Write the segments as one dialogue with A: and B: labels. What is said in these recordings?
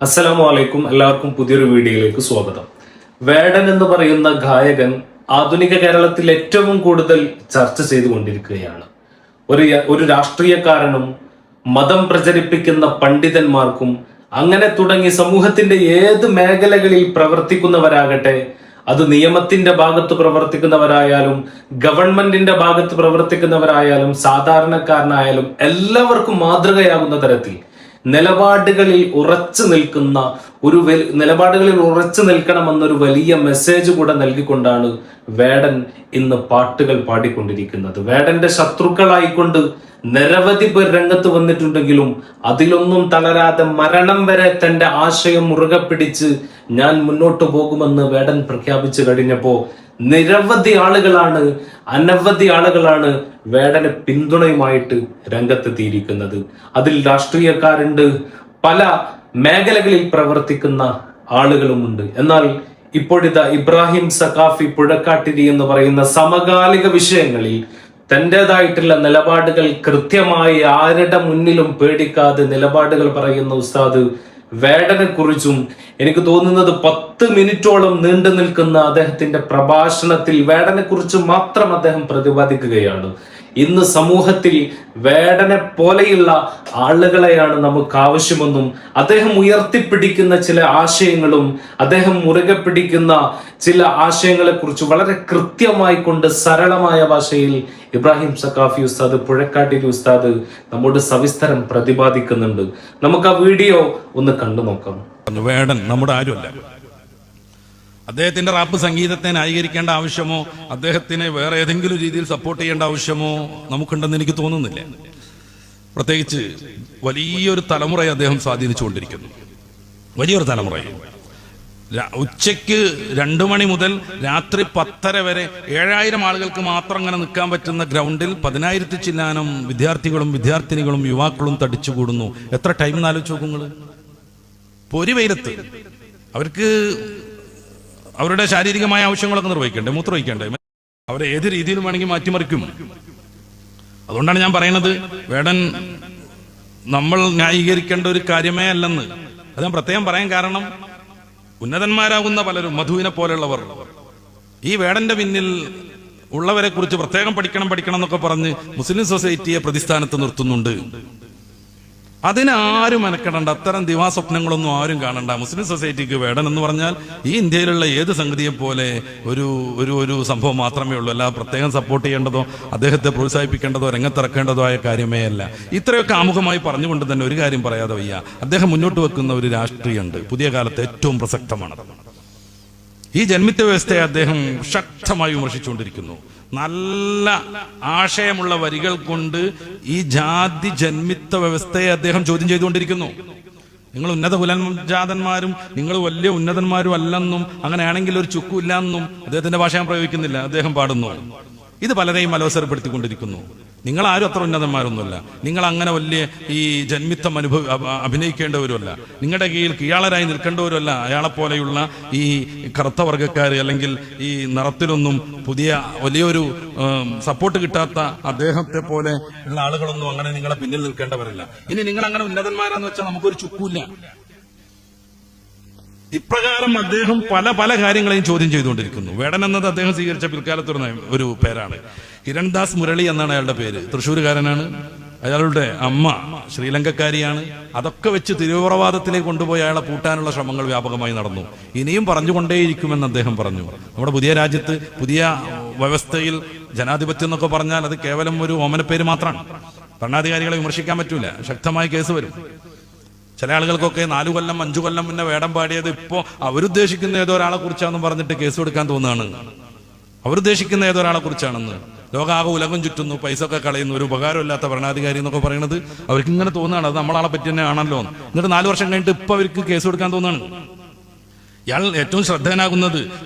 A: അസ്സലാമു അലൈക്കും. എല്ലാവർക്കും പുതിയൊരു വീഡിയോയിലേക്ക് സ്വാഗതം. വേടൻ എന്ന് പറയുന്ന ഗായകൻ ആധുനിക കേരളത്തിൽ ഏറ്റവും കൂടുതൽ ചർച്ച ചെയ്തുകൊണ്ടിരിക്കുകയാണ്. ഒരു രാഷ്ട്രീയക്കാരനും മതം പ്രചരിപ്പിക്കുന്ന പണ്ഡിതന്മാർക്കും അങ്ങനെ തുടങ്ങി സമൂഹത്തിന്റെ ഏത് മേഖലകളിൽ പ്രവർത്തിക്കുന്നവരാകട്ടെ, അത് നിയമത്തിന്റെ ഭാഗത്ത് പ്രവർത്തിക്കുന്നവരായാലും ഗവൺമെന്റിന്റെ ഭാഗത്ത് പ്രവർത്തിക്കുന്നവരായാലും സാധാരണക്കാരനായാലും എല്ലാവർക്കും മാതൃകയാകുന്ന തരത്തിൽ നിലപാടുകളിൽ ഉറച്ചു നിൽക്കണമെന്നൊരു വലിയ മെസ്സേജ് കൂടെ നൽകിക്കൊണ്ടാണ് വേടൻ ഇന്ന് പാട്ടുകൾ പാടിക്കൊണ്ടിരിക്കുന്നത്. വേടന്റെ ശത്രുക്കളായിക്കൊണ്ട് നിരവധി പേർ രംഗത്ത് വന്നിട്ടുണ്ടെങ്കിലും അതിലൊന്നും തളരാതെ മരണം വരെ തന്റെ ആശയം മുറുകെ പിടിച്ച് ഞാൻ മുന്നോട്ട് പോകുമെന്ന് വേടൻ പ്രഖ്യാപിച്ചു കഴിഞ്ഞപ്പോ അനവധി ആളുകളാണ് വേടന് പിന്തുണയുമായിട്ട് രംഗത്തെത്തിയിരിക്കുന്നത്. അതിൽ രാഷ്ട്രീയക്കാരുണ്ട്, പല മേഖലകളിൽ പ്രവർത്തിക്കുന്ന ആളുകളുമുണ്ട്. എന്നാൽ ഇപ്പോഴിതാ ഇബ്രാഹിം സഖാഫി പുഴക്കാട്ടിരി എന്ന് പറയുന്ന സമകാലിക വിഷയങ്ങളിൽ തൻ്റെതായിട്ടുള്ള നിലപാടുകൾ കൃത്യമായി ആരുടെ മുന്നിലും പേടിക്കാതെ നിലപാടുകൾ പറയുന്ന ഉസ്താദ് വേടനെ കുറിച്ചും എനിക്ക് തോന്നുന്നത് 10 മിനിറ്റോളം നീണ്ടു നിൽക്കുന്ന അദ്ദേഹത്തിന്റെ പ്രഭാഷണത്തിൽ വേടനെ കുറിച്ച് മാത്രം അദ്ദേഹം പ്രതിപാദിക്കുകയാണ്. ഇന്ന് സമൂഹത്തിൽ വേടനെ പോലെയുള്ള ആളുകളെയാണ് നമുക്ക് ആവശ്യമെന്നും അദ്ദേഹം ഉയർത്തിപ്പിടിക്കുന്ന ചില ആശയങ്ങളും അദ്ദേഹം മുറുകെ പിടിക്കുന്ന ചില ആശയങ്ങളെ കുറിച്ച് വളരെ കൃത്യമായി കൊണ്ട് സരളമായ ഭാഷയിൽ ഇബ്രാഹിം സഖാഫി ഉസ്താദ്, പുഴക്കാട്ടിരി ഉസ്താദ് നമ്മോട് സവിസ്തരം പ്രതിപാദിക്കുന്നുണ്ട്. നമുക്ക് ആ വീഡിയോ ഒന്ന് കണ്ടു നോക്കാം.
B: വേടൻ നമ്മുടെ ആരുമല്ല. അദ്ദേഹത്തിന്റെ റാപ്പ് സംഗീതത്തെ ന്യായീകരിക്കേണ്ട ആവശ്യമോ അദ്ദേഹത്തിനെ വേറെ ഏതെങ്കിലും രീതിയിൽ സപ്പോർട്ട് ചെയ്യേണ്ട ആവശ്യമോ നമുക്കുണ്ടെന്ന് എനിക്ക് തോന്നുന്നില്ല. പ്രത്യേകിച്ച് വലിയൊരു തലമുറയെ അദ്ദേഹം സ്വാധീനിച്ചുകൊണ്ടിരിക്കുന്നു. വലിയൊരു തലമുറയെ ഉച്ചയ്ക്ക് 2 മണി മുതൽ രാത്രി 10:30 വരെ 7000 ആളുകൾക്ക് മാത്രം അങ്ങനെ നിൽക്കാൻ പറ്റുന്ന ഗ്രൗണ്ടിൽ 10,000 ചില്ലാനം വിദ്യാർത്ഥികളും വിദ്യാർത്ഥിനികളും യുവാക്കളും തടിച്ചുകൂടുന്നു. എത്ര ടൈം എന്നാലോചിച്ച് നോക്കുങ്ങൾ. പൊരി വെയിലത്ത് അവർക്ക് അവരുടെ ശാരീരികമായ ആവശ്യങ്ങളൊക്കെ നിർവഹിക്കണ്ടേ, മൂത്രവഹിക്കണ്ടേ, അവരെ ഏത് രീതിയിലും വേണമെങ്കിൽ മാറ്റിമറിക്കും. അതുകൊണ്ടാണ് ഞാൻ പറയുന്നത് വേടൻ നമ്മൾ ന്യായീകരിക്കേണ്ട ഒരു കാര്യമേ അല്ലെന്ന്. അത് ഞാൻ പ്രത്യേകം പറയാൻ കാരണം, ഉന്നതന്മാരാകുന്ന പലരും മധുവിനെ പോലെയുള്ളവർ ഈ വേടന്റെ പിന്നിൽ ഉള്ളവരെ കുറിച്ച് പ്രത്യേകം പഠിക്കണം എന്നൊക്കെ പറഞ്ഞ് മുസ്ലിം സൊസൈറ്റിയെ പ്രതിസ്ഥാനത്ത് നിർത്തുന്നുണ്ട്. അതിനാരും മെനക്കെടണ്ട, അത്തരം ദിവാസ്വപ്നങ്ങളൊന്നും ആരും കാണണ്ട. മുസ്ലിം സൊസൈറ്റിക്ക് വേടൻ എന്ന് പറഞ്ഞാൽ ഈ ഇന്ത്യയിലുള്ള ഏത് സംഗതിയെ പോലെ ഒരു സംഭവം മാത്രമേ ഉള്ളൂ. അല്ല പ്രത്യേകം സപ്പോർട്ട് ചെയ്യേണ്ടതോ അദ്ദേഹത്തെ പ്രോത്സാഹിപ്പിക്കേണ്ടതോ രംഗത്തിറക്കേണ്ടതോ ആയ കാര്യമേ അല്ല. ഇത്രയൊക്കെ ആമുഖമായി പറഞ്ഞുകൊണ്ട് തന്നെ ഒരു കാര്യം പറയാതെ വയ്യ. അദ്ദേഹം മുന്നോട്ട് വെക്കുന്ന ഒരു രാഷ്ട്രീയമുണ്ട്, പുതിയ കാലത്ത് ഏറ്റവും പ്രസക്തമാണ്. ഈ ജന്മിത്വ വ്യവസ്ഥയെ അദ്ദേഹം ശക്തമായി വിമർശിച്ചുകൊണ്ടിരിക്കുന്നു. നല്ല ആശയമുള്ള വരികൾ കൊണ്ട് ഈ ജാതി ജന്മിത്വ വ്യവസ്ഥയെ അദ്ദേഹം ചോദ്യം ചെയ്തുകൊണ്ടിരിക്കുന്നു. നിങ്ങൾ ഉന്നത കുലജാതന്മാരും നിങ്ങൾ വലിയ ഉന്നതന്മാരും അല്ലെന്നും അങ്ങനെയാണെങ്കിൽ ഒരു ചുക്കുമില്ല എന്നും അദ്ദേഹത്തിന്റെ ഭാഷ ഞാൻ പ്രയോഗിക്കുന്നില്ല, അദ്ദേഹം പാടുന്നു. ഇത് പലരെയും അലോസരപ്പെടുത്തിക്കൊണ്ടിരിക്കുന്നു. നിങ്ങൾ ആരും അത്ര ഉന്നതന്മാരൊന്നുമല്ല, നിങ്ങൾ അങ്ങനെ വലിയ ഈ ജന്മിത്വം അഭിനയിക്കേണ്ടവരുമല്ല, നിങ്ങളുടെ കീഴിൽ കീഴാളരായി നിൽക്കേണ്ടവരുമല്ല. അയാളെപ്പോലെയുള്ള ഈ കറുത്ത വർഗ്ഗക്കാർ അല്ലെങ്കിൽ ഈ നിറത്തിലൊന്നും പുതിയ വലിയൊരു സപ്പോർട്ട് കിട്ടാത്ത അദ്ദേഹത്തെ പോലെ ഉള്ള ആളുകളൊന്നും അങ്ങനെ നിങ്ങളെ പിന്നിൽ നിൽക്കേണ്ടവരല്ല. ഇനി നിങ്ങൾ അങ്ങനെ ഉന്നതന്മാരെന്ന് വെച്ചാൽ നമുക്കൊരു ചുക്കൂല്ല. ഇപ്രകാരം അദ്ദേഹം പല കാര്യങ്ങളെയും ചോദ്യം ചെയ്തുകൊണ്ടിരിക്കുന്നു. വേടൻ എന്നത് അദ്ദേഹം സ്വീകരിച്ച പിൽക്കാലത്ത് ഒരു പേരാണ്. ഹിരൺദാസ് മുരളി എന്നാണ് അയാളുടെ പേര്. തൃശ്ശൂരുകാരനാണ്. അയാളുടെ അമ്മ ശ്രീലങ്കക്കാരിയാണ്. അതൊക്കെ വെച്ച് തീവ്രവാദത്തിലേക്ക് കൊണ്ടുപോയി അയാളെ പൂട്ടാനുള്ള ശ്രമങ്ങൾ വ്യാപകമായി നടന്നു. ഇനിയും പറഞ്ഞുകൊണ്ടേയിരിക്കുമെന്ന് അദ്ദേഹം പറഞ്ഞു. നമ്മുടെ പുതിയ രാജ്യത്ത് പുതിയ വ്യവസ്ഥയിൽ ജനാധിപത്യം എന്നൊക്കെ പറഞ്ഞാൽ അത് കേവലം ഒരു ഓമനപ്പേര് മാത്രമാണ്. ഭരണാധികാരികളെ വിമർശിക്കാൻ പറ്റൂല, ശക്തമായ കേസ് വരും. ചില ആളുകൾക്കൊക്കെ 4 കൊല്ലം 5 കൊല്ലം മുന്നേ വേടം പാടിയത് ഇപ്പോ അവരുദ്ദേശിക്കുന്ന ഏതോ ഒരാളെ കുറിച്ചാണെന്ന് പറഞ്ഞിട്ട് കേസ് കൊടുക്കാൻ തോന്നുകയാണ്. അവരുദ്ദേശിക്കുന്ന ഏതോ ഒരാളെ കുറിച്ചാണെന്ന്. ലോകാകെ ഉലകം ചുറ്റുന്നു, പൈസ ഒക്കെ കളയുന്നു, ഒരു ഉപകാരമില്ലാത്ത ഭരണാധികാരി എന്നൊക്കെ പറയുന്നത് അവർക്ക് ഇങ്ങനെ തോന്നുകയാണ്. അത് നമ്മളാളെ പറ്റി തന്നെ ആണല്ലോ. എന്നിട്ട് 4 വർഷം കഴിഞ്ഞിട്ട് ഇപ്പൊ അവർക്ക് കേസ് കൊടുക്കാൻ തോന്നുകയാണ്. ഇയാൾ ഏറ്റവും ശ്രദ്ധേയനാകുന്നത്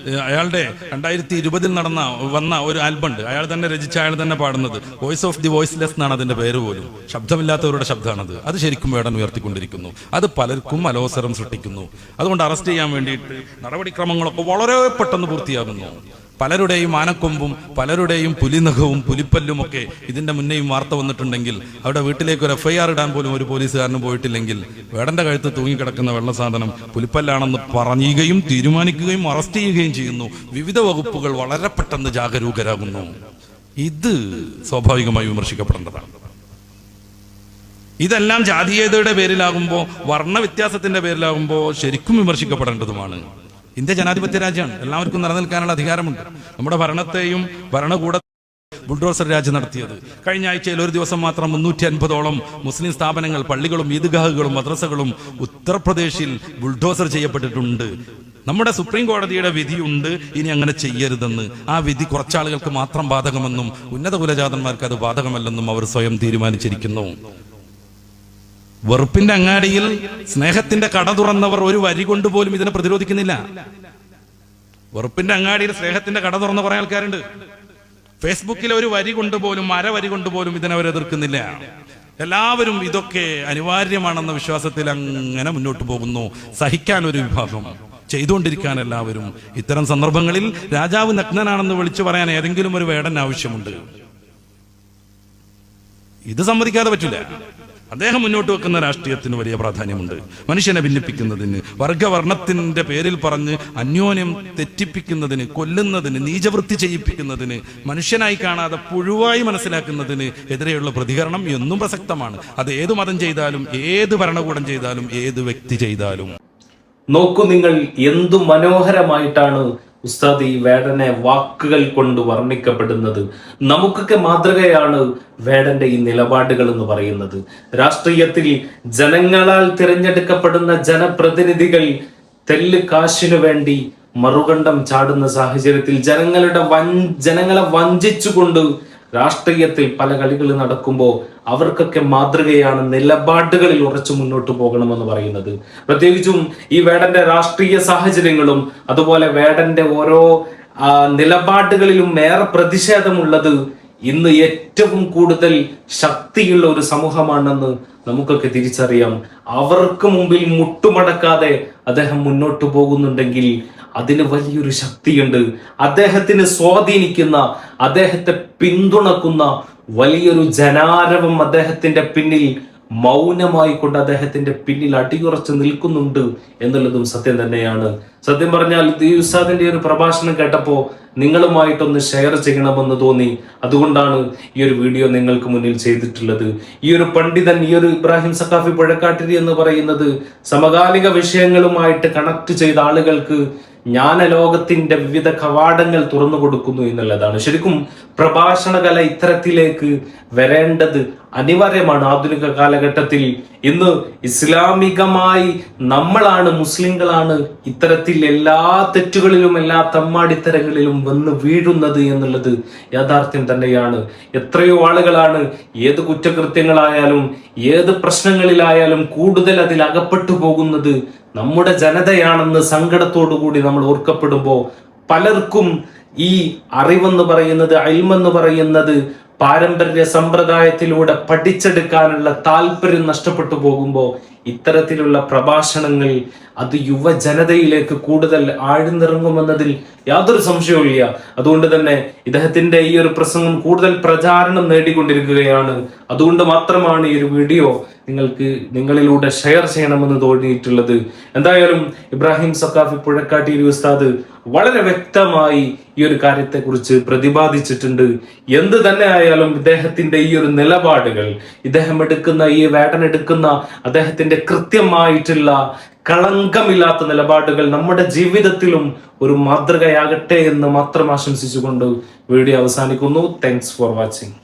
B: അയാളുടെ 2020 വന്ന ഒരു ആൽബം ഉണ്ട്. അയാൾ തന്നെ രചിച്ച, അയാൾ തന്നെ പാടുന്നത്. വോയിസ് ഓഫ് ദി വോയിസ്ലെസ് എന്നാണ് അതിന്റെ പേര് പോലും. ശബ്ദമില്ലാത്തവരുടെ ശബ്ദമാണത്. അത് ശരിക്കും വേടൻ ഉയർത്തിക്കൊണ്ടിരിക്കുന്നു. അത് പലർക്കും അലോസരം സൃഷ്ടിക്കുന്നു. അതുകൊണ്ട് അറസ്റ്റ് ചെയ്യാൻ വേണ്ടിയിട്ട് നടപടിക്രമങ്ങളൊക്കെ വളരെ പെട്ടെന്ന് പൂർത്തിയാകുന്നു. പലരുടെയും ആനക്കൊമ്പും പലരുടെയും പുലിനഖവും പുലിപ്പല്ലുമൊക്കെ ഇതിന്റെ മുന്നേയും വാർത്ത വന്നിട്ടുണ്ടെങ്കിൽ അവിടെ വീട്ടിലേക്ക് ഒരു FIR ഇടാൻ പോലും ഒരു പോലീസുകാരന് പോയിട്ടില്ലെങ്കിൽ വേടന്റെ കഴുത്ത് തൂങ്ങിക്കിടക്കുന്ന വെള്ള സാധനം പുലിപ്പല്ലാണെന്ന് പറയുകയും തീരുമാനിക്കുകയും അറസ്റ്റ് ചെയ്യുകയും ചെയ്യുന്നു. വിവിധ വകുപ്പുകൾ വളരെ പെട്ടെന്ന് ജാഗരൂകരാകുന്നു. ഇത് സ്വാഭാവികമായി വിമർശിക്കപ്പെടേണ്ടതാണ്. ഇതെല്ലാം ജാതീയതയുടെ പേരിലാകുമ്പോൾ, വർണ്ണവ്യത്യാസത്തിന്റെ പേരിലാകുമ്പോൾ ശരിക്കും വിമർശിക്കപ്പെടേണ്ടതുമാണ്. ഇന്ത്യ ജനാധിപത്യ രാജ്യമാണ്. എല്ലാവർക്കും നിലനിൽക്കാനുള്ള അധികാരമുണ്ട്. നമ്മുടെ ഭരണത്തെയും ഭരണകൂട ബുൾഡോസർ രാജ് നടത്തിയത്. കഴിഞ്ഞ ആഴ്ചയിൽ ഒരു ദിവസം മാത്രം 350ഓളം മുസ്ലിം സ്ഥാപനങ്ങൾ, പള്ളികളും ഈദ്ഗാഹുകളും മദ്രസകളും ഉത്തർപ്രദേശിൽ ബുൾഡോസർ ചെയ്യപ്പെട്ടിട്ടുണ്ട്. നമ്മുടെ സുപ്രീം കോടതിയുടെ വിധിയുണ്ട് ഇനി അങ്ങനെ ചെയ്യരുതെന്ന്. ആ വിധി കുറച്ചാളുകൾക്ക് മാത്രം ബാധകമെന്നും ഉന്നത കുലജാതന്മാർക്ക് അത് ബാധകമല്ലെന്നും അവർ സ്വയം തീരുമാനിച്ചിരിക്കുന്നു. വെറുപ്പിന്റെ അങ്ങാടിയിൽ സ്നേഹത്തിന്റെ കട തുറന്നവർ ഒരു വരി കൊണ്ടുപോലും ഇതിനെ പ്രതിരോധിക്കുന്നില്ല. വെറുപ്പിന്റെ അങ്ങാടിയിൽ സ്നേഹത്തിന്റെ കട തുറന്ന കുറെ ആൾക്കാരുണ്ട്. ഫേസ്ബുക്കിലെ ഒരു വരി കൊണ്ടുപോലും, അരവരി കൊണ്ടുപോലും ഇതിനെ അവർ എതിർക്കുന്നില്ല. എല്ലാവരും ഇതൊക്കെ അനിവാര്യമാണെന്ന വിശ്വാസത്തിൽ അങ്ങനെ മുന്നോട്ട് പോകുന്നു. സഹിക്കാൻ ഒരു വിഭാഗം, ചെയ്തുകൊണ്ടിരിക്കാൻ എല്ലാവരും. ഇത്തരം സന്ദർഭങ്ങളിൽ രാജാവ് നഗ്നനാണെന്ന് വിളിച്ചു പറയാൻ ഏതെങ്കിലും ഒരു വേടൻ ആവശ്യമുണ്ട്. ഇത് സമ്മതിക്കാതെ പറ്റില്ല. അദ്ദേഹം മുന്നോട്ട് വെക്കുന്ന രാഷ്ട്രീയത്തിന് വലിയ പ്രാധാന്യമുണ്ട്. മനുഷ്യനെ ഭിന്നിപ്പിക്കുന്നതിന്, വർഗവർണ്ണത്തിന്റെ പേരിൽ പറഞ്ഞ് അന്യോന്യം തെറ്റിപ്പിക്കുന്നതിന്, കൊല്ലുന്നതിന്, നീചവൃത്തി ചെയ്യിപ്പിക്കുന്നതിന്, മനുഷ്യനായി കാണാതെ പുഴുവായി മനസ്സിലാക്കുന്നതിന് എതിരെയുള്ള പ്രതികരണം എന്നും പ്രസക്തമാണ്. അത് ഏത് മതം ചെയ്താലും, ഏത് ഭരണകൂടം ചെയ്താലും, ഏത് വ്യക്തി ചെയ്താലും.
A: നോക്കൂ നിങ്ങൾ, എന്തു മനോഹരമായിട്ടാണ് ഉസ്താദ് ഈ വേടനെ വാക്കുകൾ കൊണ്ട് വർണ്ണിക്കപ്പെടുന്നത്. നമുക്കൊക്കെ മാതൃകയാണ് വേടന്റെ ഈ നിലപാടുകൾ എന്ന് പറയുന്നത്. രാഷ്ട്രീയത്തിൽ ജനങ്ങളാൽ തിരഞ്ഞെടുക്കപ്പെടുന്ന ജനപ്രതിനിധികൾ തെല്ല് കാശിനു വേണ്ടി മറുകണ്ഠം ചാടുന്ന സാഹചര്യത്തിൽ ജനങ്ങളെ വഞ്ചിച്ചുകൊണ്ട് രാഷ്ട്രീയത്തിൽ പല കളികൾ നടക്കുമ്പോൾ അവർക്കൊക്കെ മാതൃകയാണ് നിലപാടുകളിൽ ഉറച്ചു മുന്നോട്ട് പോകണമെന്ന് പറയുന്നത്. പ്രത്യേകിച്ചും ഈ വേടന്റെ രാഷ്ട്രീയ സാഹചര്യങ്ങളും അതുപോലെ വേടന്റെ ഓരോ നിലപാടുകളിലും ഏറെ പ്രതിഷേധമുള്ളത് ഇന്ന് ഏറ്റവും കൂടുതൽ ശക്തിയുള്ള ഒരു സമൂഹമാണെന്ന് നമുക്കൊക്കെ തിരിച്ചറിയാം. അവർക്ക് മുമ്പിൽ മുട്ടുമടക്കാതെ അദ്ദേഹം മുന്നോട്ട് പോകുന്നുണ്ടെങ്കിൽ അതിന് വലിയൊരു ശക്തിയുണ്ട്. അദ്ദേഹത്തിന് സ്വാധീനിക്കുന്ന, അദ്ദേഹത്തെ പിന്തുണക്കുന്ന വലിയൊരു ജനാരവം അദ്ദേഹത്തിന്റെ പിന്നിൽ മൗനമായി കൊണ്ട് അദ്ദേഹത്തിന്റെ പിന്നിൽ അടിയുറച്ച് നിൽക്കുന്നുണ്ട് എന്നുള്ളതും സത്യം തന്നെയാണ്. സത്യം പറഞ്ഞാൽ ഈ ഉസ്താദിന്റെ ഒരു പ്രഭാഷണം കേട്ടപ്പോ നിങ്ങളുമായിട്ടൊന്ന് ഷെയർ ചെയ്യണമെന്ന് തോന്നി. അതുകൊണ്ടാണ് ഈ ഒരു വീഡിയോ നിങ്ങൾക്ക് മുന്നിൽ ചെയ്തിട്ടുള്ളത്. ഈ ഒരു പണ്ഡിതൻ, ഈ ഒരു ഇബ്രാഹിം സഖാഫി പുഴക്കാട്ടിരി എന്ന് പറയുന്നത് സമകാലിക വിഷയങ്ങളുമായിട്ട് കണക്ട് ചെയ്ത ആളുകൾക്ക് ജ്ഞാനലോകത്തിന്റെ വിവിധ കവാടങ്ങൾ തുറന്നു കൊടുക്കുന്നു എന്നുള്ളതാണ്. ശരിക്കും പ്രഭാഷണ കല ഇത്തരത്തിലേക്ക് വരേണ്ടത് അനിവാര്യമാണ്. ആധുനിക കാലഘട്ടത്തിൽ ഇന്ന് ഇസ്ലാമികമായി നമ്മളാണ്, മുസ്ലിങ്ങളാണ് ഇത്തരത്തിൽ എല്ലാ തെറ്റുകളിലും എല്ലാ തമ്മാടിത്തരങ്ങളിലും വന്ന് വീഴുന്നത് എന്നുള്ളത് യാഥാർത്ഥ്യം തന്നെയാണ്. എത്രയോ ആളുകളാണ് ഏത് കുറ്റകൃത്യങ്ങളായാലും ഏത് പ്രശ്നങ്ങളിലായാലും കൂടുതൽ അതിൽ അകപ്പെട്ടു പോകുന്നത് നമ്മുടെ ജനതയാണെന്ന് സങ്കടത്തോടുകൂടി നമ്മൾ ഓർക്കപ്പെടുമ്പോൾ പലർക്കും ഈ അറിവെന്ന് പറയുന്നത്, ഇൽമെന്ന് പറയുന്നത് പാരമ്പര്യ സമ്പ്രദായത്തിലൂടെ പഠിച്ചെടുക്കാനുള്ള താല്പര്യം നഷ്ടപ്പെട്ടു പോകുമ്പോൾ ഇത്തരത്തിലുള്ള പ്രഭാഷണങ്ങൾ അത് യുവജനതയിലേക്ക് കൂടുതൽ ആഴ്ന്നിറങ്ങുമെന്നതിൽ യാതൊരു സംശയവുമില്ല. അതുകൊണ്ട് തന്നെ ഇദ്ദേഹത്തിന്റെ ഈ ഒരു പ്രസംഗം കൂടുതൽ പ്രചാരണം നേടിക്കൊണ്ടിരിക്കുകയാണ്. അതുകൊണ്ട് മാത്രമാണ് ഈ ഒരു വീഡിയോ നിങ്ങളിലൂടെ ഷെയർ ചെയ്യണമെന്ന് തോന്നിയിട്ടുള്ളത്. എന്തായാലും ഇബ്രാഹിം സഖാഫി പുഴക്കാട്ടിരി ഉസ്താദ് വളരെ വ്യക്തമായി ഈ ഒരു കാര്യത്തെക്കുറിച്ച് പ്രതിപാദിച്ചിട്ടുണ്ട്. എന്ത് തന്നെ ആയാലും ഇദ്ദേഹത്തിന്റെ ഈ ഒരു നിലപാടുകൾ, ഇദ്ദേഹം എടുക്കുന്ന ഈ വേടൻ എടുക്കുന്ന അദ്ദേഹത്തിന്റെ കൃത്യമായിട്ടുള്ള കളങ്കമില്ലാത്ത നിലപാടുകൾ നമ്മുടെ ജീവിതത്തിലും ഒരു മാതൃകയാകട്ടെ എന്ന് മാത്രം ആശംസിച്ചുകൊണ്ട് വീഡിയോ അവസാനിക്കുന്നു. Thanks for watching.